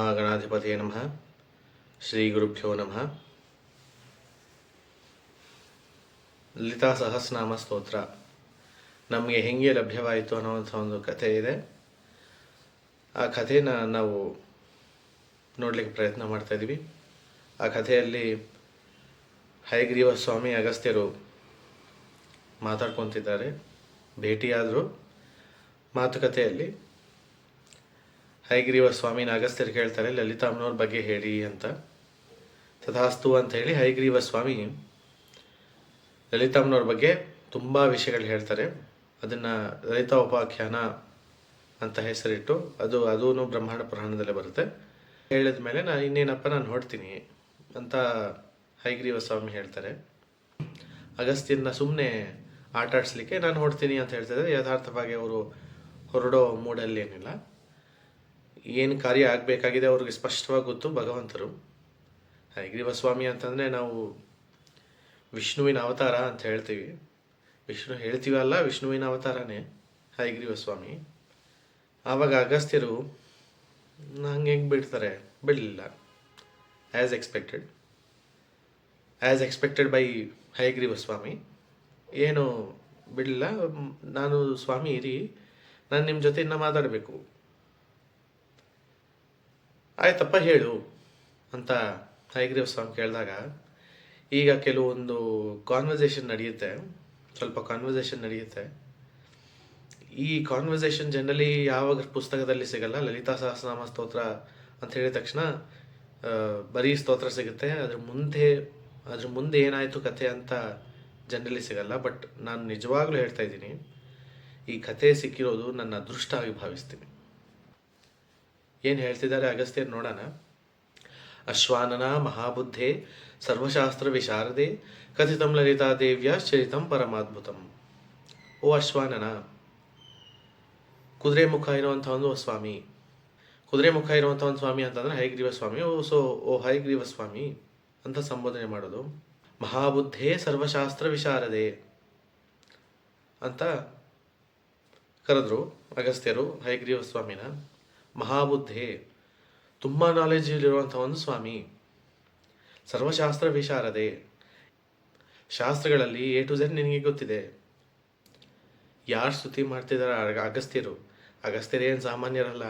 ಮಹಾಗಣಾಧಿಪತಿಯೇ ನಮಃ. ಶ್ರೀ ಗುರುಭ್ಯೋ ನಮಃ. ಲಲಿತಾ ಸಹಸ್ರನಾಮ ಸ್ತೋತ್ರ ನಮಗೆ ಹೆಂಗೆ ಲಭ್ಯವಾಯಿತು ಅನ್ನೋವಂಥ ಒಂದು ಕಥೆ ಇದೆ. ಆ ಕಥೆನ ನಾವು ನೋಡಲಿಕ್ಕೆ ಪ್ರಯತ್ನ ಮಾಡ್ತಾ ಇದ್ದೀವಿ. ಆ ಕಥೆಯಲ್ಲಿ ಹಯಗ್ರೀವ ಸ್ವಾಮಿ ಅಗಸ್ತ್ಯರು ಮಾತಾಡ್ಕೊತಿದ್ದಾರೆ. ಭೇಟಿಯಾದರು. ಮಾತುಕತೆಯಲ್ಲಿ ಹಯಗ್ರೀವ ಸ್ವಾಮಿನ ಅಗಸ್ತ್ಯರು ಕೇಳ್ತಾರೆ, ಲಲಿತಾಮ್ಮನವ್ರ ಬಗ್ಗೆ ಹೇಳಿ ಅಂತ. ತಥಾಸ್ತು ಅಂತ ಹೇಳಿ ಹಯಗ್ರೀವ ಸ್ವಾಮಿ ಲಲಿತಾಮ್ಮನವ್ರ ಬಗ್ಗೆ ತುಂಬ ವಿಷಯಗಳು ಹೇಳ್ತಾರೆ. ಅದನ್ನು ಲಲಿತಾ ಉಪಾಖ್ಯಾನ ಅಂತ ಹೆಸರಿಟ್ಟು ಅದೂ ಬ್ರಹ್ಮಾಂಡ ಪುರಾಣದಲ್ಲೇ ಬರುತ್ತೆ. ಹೇಳಿದ ಮೇಲೆ ನಾನು ಹೊಡ್ತೀನಿ ಅಂತ ಹಯಗ್ರೀವ ಸ್ವಾಮಿ ಹೇಳ್ತಾರೆ. ಅಗಸ್ತ್ಯನ ಸುಮ್ಮನೆ ಆಟ ಆಡಿಸ್ಲಿಕ್ಕೆ ನಾನು ಹೊಡ್ತೀನಿ ಅಂತ ಹೇಳ್ತಿದ್ದಾರೆ. ಯಥಾರ್ಥವಾಗಿ ಅವರು ಹೊರಡೋ ಮೂಡಲ್ಲಿ ಏನಿಲ್ಲ. ಏನು ಕಾರ್ಯ ಆಗಬೇಕಾಗಿದೆ ಅವ್ರಿಗೆ ಸ್ಪಷ್ಟವಾಗಿ ಗೊತ್ತು. ಭಗವಂತರು ಹಯಗ್ರೀವ ಸ್ವಾಮಿ ಅಂತಂದರೆ ನಾವು ವಿಷ್ಣುವಿನ ಅವತಾರ ಅಂತ ಹೇಳ್ತೀವಿ. ಹೇಳ್ತೀವಲ್ಲ, ವಿಷ್ಣುವಿನ ಅವತಾರನೇ ಹಯಗ್ರೀವ ಸ್ವಾಮಿ. ಆವಾಗ ಅಗಸ್ತ್ಯರು ಹಂಗೆ ಹೆಂಗೆ ಬಿಡ್ತಾರೆ? ಬಿಡಲಿಲ್ಲ. ಆ್ಯಸ್ ಎಕ್ಸ್ಪೆಕ್ಟೆಡ್ ಬೈ ಹಯಗ್ರೀವ ಸ್ವಾಮಿ ಏನು ಬಿಡಲಿಲ್ಲ. ನಾನು ಸ್ವಾಮಿ ಇರಿ, ನಾನು ನಿಮ್ಮ ಜೊತೆ ಇನ್ನೂ ಮಾತಾಡಬೇಕು. ಆಯ್ತಪ್ಪ ಹೇಳು ಅಂತ ಹಯಗ್ರೀವ ಸ್ವಾಮಿ ಕೇಳಿದಾಗ, ಈಗ ಕೆಲವೊಂದು ಸ್ವಲ್ಪ ಕಾನ್ವರ್ಸೇಷನ್ ನಡೆಯುತ್ತೆ. ಈ ಕಾನ್ವರ್ಸೇಷನ್ ಜನರಲಿ ಯಾವಾಗ ಪುಸ್ತಕದಲ್ಲಿ ಸಿಗಲ್ಲ. ಲಲಿತಾ ಸಹಸ್ರನಾಮ ಸ್ತೋತ್ರ ಅಂತ ಹೇಳಿದ ತಕ್ಷಣ ಬರೀ ಸ್ತೋತ್ರ ಸಿಗುತ್ತೆ. ಅದ್ರ ಮುಂದೆ ಏನಾಯಿತು ಕಥೆ ಅಂತ ಜನರಲಿ ಸಿಗಲ್ಲ. ಬಟ್ ನಾನು ನಿಜವಾಗ್ಲೂ ಹೇಳ್ತಾ ಇದ್ದೀನಿ, ಈ ಕಥೆ ಸಿಕ್ಕಿರೋದು ನನ್ನ ಅದೃಷ್ಟ ಆಗಿ ಭಾವಿಸ್ತೀನಿ. ಏನು ಹೇಳ್ತಿದ್ದಾರೆ ಅಗಸ್ತ್ಯರು ನೋಡೋಣ. ಅಶ್ವಾನನ ಮಹಾಬುದ್ಧೆ ಸರ್ವಶಾಸ್ತ್ರ ವಿಶಾರದೆ ಕಥಿತಂ ಲಲಿತಾ ದೇವ್ಯ ಚರಿತಂ ಪರಮಾದ್ಭುತಂ. ಓ ಅಶ್ವಾನನ, ಕುದುರೆ ಮುಖ ಇರುವಂಥ ಒಂದು ಸ್ವಾಮಿ. ಕುದುರೆ ಮುಖ ಇರುವಂಥ ಒಂದು ಸ್ವಾಮಿ ಅಂತಂದರೆ ಹಯಗ್ರೀವ ಸ್ವಾಮಿ. ಓ ಹಯಗ್ರೀವ ಸ್ವಾಮಿ ಅಂತ ಸಂಬೋಧನೆ ಮಾಡೋದು. ಮಹಾಬುದ್ಧೆ ಸರ್ವಶಾಸ್ತ್ರ ವಿಶಾರದೆ ಅಂತ ಕರೆದ್ರು ಅಗಸ್ತ್ಯರು ಹಯಗ್ರೀವ ಸ್ವಾಮಿನ. ಮಹಾಬುದ್ಧೆ, ತುಂಬ ನಾಲೆಜ್ ಒಂದು ಸ್ವಾಮಿ. ಸರ್ವಶಾಸ್ತ್ರ ವಿಶಾರದೆ, ಶಾಸ್ತ್ರಗಳಲ್ಲಿ A to Z ನಿನಗೆ ಗೊತ್ತಿದೆ. ಯಾರು ಸ್ತುತಿ ಮಾಡ್ತಿದ್ದಾರೆ? ಅಗಸ್ತ್ಯರು ಏನು ಸಾಮಾನ್ಯರಲ್ಲ.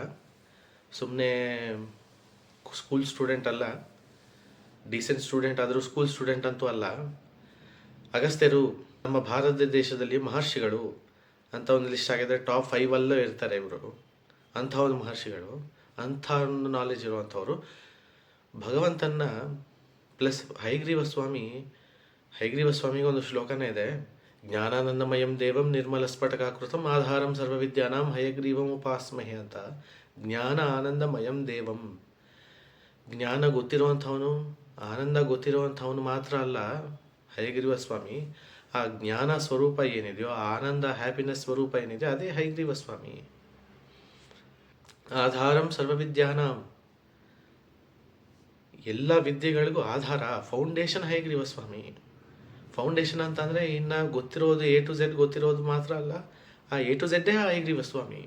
ಸುಮ್ಮನೆ ಸ್ಕೂಲ್ ಸ್ಟೂಡೆಂಟ್ ಅಲ್ಲ, ಡೀಸೆಂಟ್ ಸ್ಟೂಡೆಂಟ್ ಆದರೂ ಸ್ಕೂಲ್ ಸ್ಟೂಡೆಂಟ್ ಅಂತೂ ಅಲ್ಲ. ಅಗಸ್ತ್ಯರು ನಮ್ಮ ಭಾರತ ದೇಶದಲ್ಲಿ ಮಹರ್ಷಿಗಳು ಅಂತ ಒಂದು ಲಿಸ್ಟ್ ಆಗಿದ್ರೆ ಟಾಪ್ 5 ಇರ್ತಾರೆ ಇವರು. ಅಂಥ ಒಂದು ಮಹರ್ಷಿಗಳು, ಅಂಥ ಒಂದು ನಾಲೆಜ್ ಇರುವಂಥವ್ರು. ಭಗವಂತನ ಪ್ಲಸ್ ಹಯಗ್ರೀವ ಸ್ವಾಮಿಗೆ ಒಂದು ಶ್ಲೋಕನೇ ಇದೆ. ಜ್ಞಾನಾನಂದಮಯಂ ದೇವಂ ನಿರ್ಮಲ ಸ್ಫಟಕಾಕೃತಂ ಆಧಾರಂ ಸರ್ವವಿದ್ಯಾನಾಂ ಹಯಗ್ರೀವಂ ಉಪಾಸ್ಮಹೆ ಅಂತ. ಜ್ಞಾನ ಆನಂದಮಯಂ ದೇವಂ, ಜ್ಞಾನ ಗೊತ್ತಿರುವಂಥವನು, ಆನಂದ ಗೊತ್ತಿರುವಂಥವನು ಮಾತ್ರ ಅಲ್ಲ ಹಯಗ್ರೀವ ಸ್ವಾಮಿ. ಆ ಜ್ಞಾನ ಸ್ವರೂಪ ಏನಿದೆಯೋ, ಆನಂದ ಹ್ಯಾಪಿನೆಸ್ ಸ್ವರೂಪ ಏನಿದೆಯೋ ಅದೇ ಹಯಗ್ರೀವ ಸ್ವಾಮಿ. ಆಧಾರಂ ಸರ್ವವಿದ್ಯಾನಾಂ, ಎಲ್ಲ ವಿದ್ಯೆಗಳಿಗೂ ಆಧಾರ, ಫೌಂಡೇಶನ್ ಹಯಗ್ರೀವ ಸ್ವಾಮಿ. ಫೌಂಡೇಶನ್ ಅಂತಂದರೆ ಇನ್ನು ಗೊತ್ತಿರೋದು A to Z ಗೊತ್ತಿರೋದು ಮಾತ್ರ ಅಲ್ಲ, ಆ A to Z ಹಯಗ್ರೀವ ಸ್ವಾಮಿ.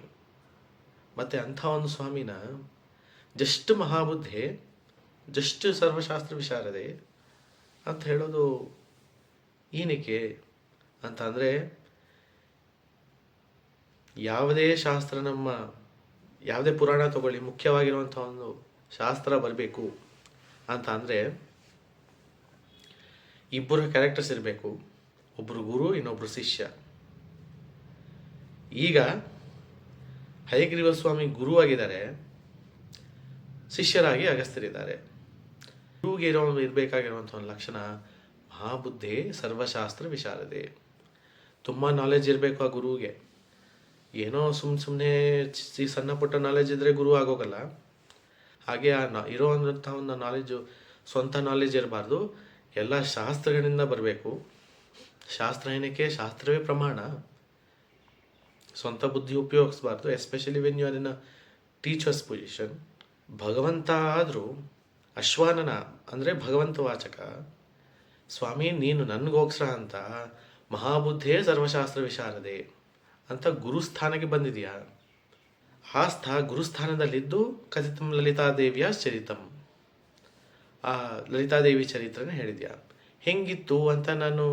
ಮತ್ತು ಅಂಥ ಒಂದು ಸ್ವಾಮಿನ ಜಸ್ಟ್ ಮಹಾಬುದ್ಧೆ, ಜಸ್ಟ್ ಸರ್ವಶಾಸ್ತ್ರ ವಿಶಾರದೆ ಅಂತ ಹೇಳೋದು ಏನಕ್ಕೆ ಅಂತ ಅಂದರೆ, ಯಾವುದೇ ಪುರಾಣ ತಗೊಳ್ಳಿ, ಮುಖ್ಯವಾಗಿರುವಂಥ ಒಂದು ಶಾಸ್ತ್ರ ಬರಬೇಕು ಅಂತ ಅಂದರೆ ಇಬ್ಬರು ಕ್ಯಾರೆಕ್ಟರ್ಸ್ ಇರಬೇಕು. ಒಬ್ಬರು ಗುರು, ಇನ್ನೊಬ್ಬರು ಶಿಷ್ಯ. ಈಗ ಹಯಗ್ರೀವ ಸ್ವಾಮಿ ಗುರುವಾಗಿದ್ದಾರೆ, ಶಿಷ್ಯರಾಗಿ ಅಗಸ್ತ್ಯರಿದ್ದಾರೆ. ಗುರುವಿಗೆ ಇರಬೇಕಾಗಿರುವಂಥ ಒಂದು ಲಕ್ಷಣ ಮಹಾಬುದ್ಧಿ ಸರ್ವಶಾಸ್ತ್ರ ವಿಶಾರದೆ. ತುಂಬ ನಾಲೆಜ್ ಇರಬೇಕು ಆ ಗುರುವಿಗೆ. ಏನೋ ಸುಮ್ಮನೆ ಸಣ್ಣ ಪುಟ್ಟ ನಾಲೆಜ್ ಇದ್ದರೆ ಗುರು ಆಗೋಗಲ್ಲ. ಹಾಗೆ ಇರೋವಂಥ ಒಂದು ನಾಲೆಜು ಸ್ವಂತ ನಾಲೆಜ್ ಇರಬಾರ್ದು, ಎಲ್ಲ ಶಾಸ್ತ್ರಗಳಿಂದ ಬರಬೇಕು. ಶಾಸ್ತ್ರ ಏನಕ್ಕೆ? ಶಾಸ್ತ್ರವೇ ಪ್ರಮಾಣ. ಸ್ವಂತ ಬುದ್ಧಿ ಉಪಯೋಗಿಸ್ಬಾರ್ದು, especially when you are in a teacher's position. ಭಗವಂತ ಆದರೂ ಅಶ್ವಾನನ ಅಂದರೆ ಭಗವಂತ ವಾಚಕ ಸ್ವಾಮಿ, ನೀನು ನನಗೋಸ್ಕರ ಅಂತ ಮಹಾಬುದ್ಧೇ ಸರ್ವಶಾಸ್ತ್ರ ವಿಶಾರದೆ ಅಂತ ಗುರುಸ್ಥಾನಕ್ಕೆ ಬಂದಿದೆಯಾ? ಗುರುಸ್ಥಾನದಲ್ಲಿದ್ದು ಕಥಿತಂ ಲಲಿತಾದೇವಿಯ ಚರಿತಂ. ಆ ಲಲಿತಾದೇವಿ ಚರಿತ್ರೆನೇ ಹೇಳಿದ್ಯಾ, ಹೆಂಗಿತ್ತು ಅಂತ ನಾನು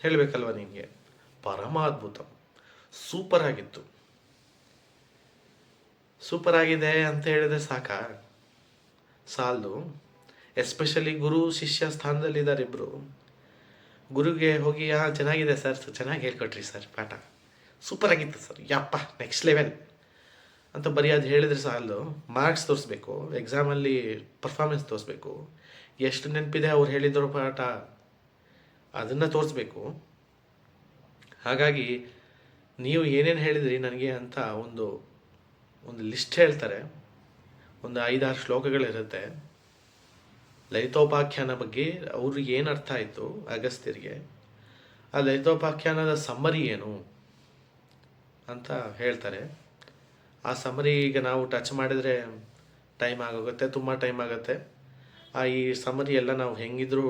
ಹೇಳಬೇಕಲ್ವ ನಿನಗೆ. ಪರಮಾದ್ಭುತ, ಸೂಪರ್ ಆಗಿತ್ತು. ಸೂಪರ್ ಆಗಿದೆ ಅಂತ ಹೇಳಿದ್ರೆ ಸಾಲದು. ಎಸ್ಪೆಷಲಿ ಗುರು ಶಿಷ್ಯ ಸ್ಥಾನದಲ್ಲಿದ್ದಾರೆ ಇಬ್ಬರು. ಗುರುಗೆ ಹೋಗಿ ಚೆನ್ನಾಗಿದೆ ಸರ್, ಚೆನ್ನಾಗಿ ಹೇಳ್ಕೊಟ್ರಿ ಸರ್, ಪಾಠ ಸೂಪರ್ ಆಗಿತ್ತು ಸರ್, ಯಪ್ಪ ನೆಕ್ಸ್ಟ್ ಲೆವೆಲ್ ಅಂತ ಬರೀ ಅದು ಹೇಳಿದ್ರೆ ಸಾಲದು. ಮಾರ್ಕ್ಸ್ ತೋರಿಸ್ಬೇಕು, ಎಕ್ಸಾಮಲ್ಲಿ ಪರ್ಫಾರ್ಮೆನ್ಸ್ ತೋರಿಸ್ಬೇಕು, ಎಷ್ಟು ನೆನಪಿದೆ ಅವ್ರು ಹೇಳಿದ್ರು ಪಾಠ ಅದನ್ನು ತೋರಿಸ್ಬೇಕು. ಹಾಗಾಗಿ ನೀವು ಏನೇನು ಹೇಳಿದ್ರಿ ನನಗೆ ಅಂತ ಒಂದು ಲಿಸ್ಟ್ ಹೇಳ್ತಾರೆ. ಒಂದು 5-6 ಶ್ಲೋಕಗಳಿರುತ್ತೆ ಲಲಿತೋಪಾಖ್ಯಾನ ಬಗ್ಗೆ. ಅವ್ರಿಗೆ ಏನು ಅರ್ಥ ಆಯಿತು ಅಗಸ್ತ್ಯರಿಗೆ, ಆ ಲಲಿತೋಪಾಖ್ಯಾನದ ಸಮ್ಮರಿ ಏನು ಅಂತ ಹೇಳ್ತಾರೆ. ಆ ಸಮ್ಮರಿ ಈಗ ನಾವು ಟಚ್ ಮಾಡಿದರೆ ಟೈಮ್ ಆಗೋಗುತ್ತೆ, ತುಂಬ ಟೈಮ್ ಆಗುತ್ತೆ. ಈ ಸಮ್ಮರಿ ಎಲ್ಲ ನಾವು ಹೆಂಗಿದ್ರು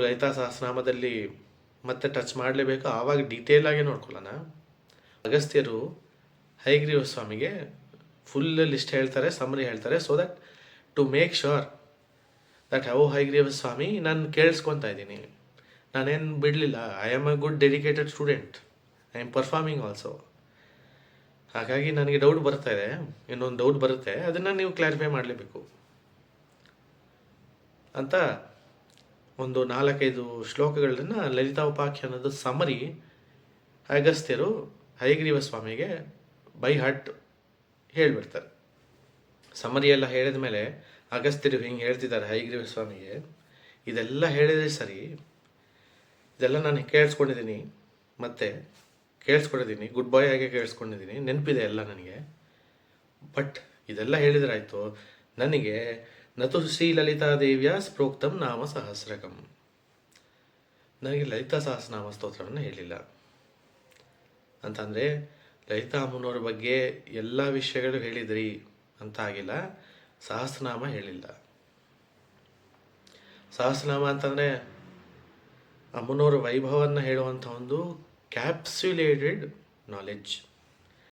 ಲಲಿತಾ ಸಹಸ್ರನಾಮದಲ್ಲಿ ಮತ್ತೆ ಟಚ್ ಮಾಡಲೇಬೇಕು, ಆವಾಗ ಡೀಟೇಲಾಗಿ ನೋಡ್ಕೊಳ್ಳೋಣ. ಅಗಸ್ತ್ಯರು ಹಯಗ್ರೀವ ಸ್ವಾಮಿಗೆ ಫುಲ್ ಲಿಸ್ಟ್ ಹೇಳ್ತಾರೆ, ಸಮ್ಮರಿ ಹೇಳ್ತಾರೆ, so that to make sure that Hayagriva Swami ನಾನು ಕೇಳಿಸ್ಕೊತಾ ಇದ್ದೀನಿ, ನಾನೇನು ಬಿಡಲಿಲ್ಲ, I am a good dedicated student, I am performing also. ಹಾಗಾಗಿ ನನಗೆ ಡೌಟ್ ಬರ್ತಾ ಇದೆ, ಇನ್ನೊಂದು ಡೌಟ್ ಬರುತ್ತೆ, ಅದನ್ನು ನೀವು ಕ್ಲಾರಿಫೈ ಮಾಡಲೇಬೇಕು ಅಂತ ಒಂದು 4-5 ಶ್ಲೋಕಗಳನ್ನ ಲಲಿತಾ ಉಪಾಖ್ಯಾನದ ಸಮರಿ ಅಗಸ್ತ್ಯರು ಹಯಗ್ರೀವ ಸ್ವಾಮಿಗೆ ಬೈ ಹಾರ್ಟ್ ಹೇಳಿಬಿಡ್ತಾರೆ. ಸಮರಿ ಎಲ್ಲ ಹೇಳಿದ ಮೇಲೆ ಅಗಸ್ತ್ಯರು ಹಿಂಗೆ ಹೇಳ್ತಿದ್ದಾರೆ ಹಯಗ್ರೀವ ಸ್ವಾಮಿಗೆ, ಇದೆಲ್ಲ ಹೇಳಿದ್ರೆ ಸರಿ, ಇದೆಲ್ಲ ನಾನು ಕೇಳಿಸ್ಕೊಂಡಿದ್ದೀನಿ, ಗುಡ್ ಬಾಯ್ ಆಗಿ ಕೇಳಿಸ್ಕೊಂಡಿದ್ದೀನಿ, ನೆನಪಿದೆ ಎಲ್ಲ ನನಗೆ. ಬಟ್ ಇದೆಲ್ಲ ಹೇಳಿದ್ರಾಯ್ತು, ನನಗೆ ನತು ಶ್ರೀ ಲಲಿತಾದೇವಿಯ ಸ್ಪ್ರೋಕ್ತಂ ನಾಮ ಸಹಸ್ರಕಂ, ನನಗೆ ಲಲಿತಾ ಸಹಸ್ರನಾಮ ಸ್ತೋತ್ರವನ್ನು ಹೇಳಿಲ್ಲ ಅಂತಂದರೆ ಲಲಿತಾ ಅಮ್ಮನವ್ರ ಬಗ್ಗೆ ಎಲ್ಲ ವಿಷಯಗಳು ಹೇಳಿದ್ರಿ ಅಂತ ಆಗಿಲ್ಲ, ಸಹಸ್ರನಾಮ ಹೇಳಿಲ್ಲ. ಸಹಸ್ರನಾಮ ಅಂತಂದರೆ ಅಮ್ಮನವ್ರ ವೈಭವವನ್ನು ಹೇಳುವಂಥ ಒಂದು ಕ್ಯಾಪ್ಸುಲೇಟೆಡ್ ನಾಲೆಡ್ಜ್.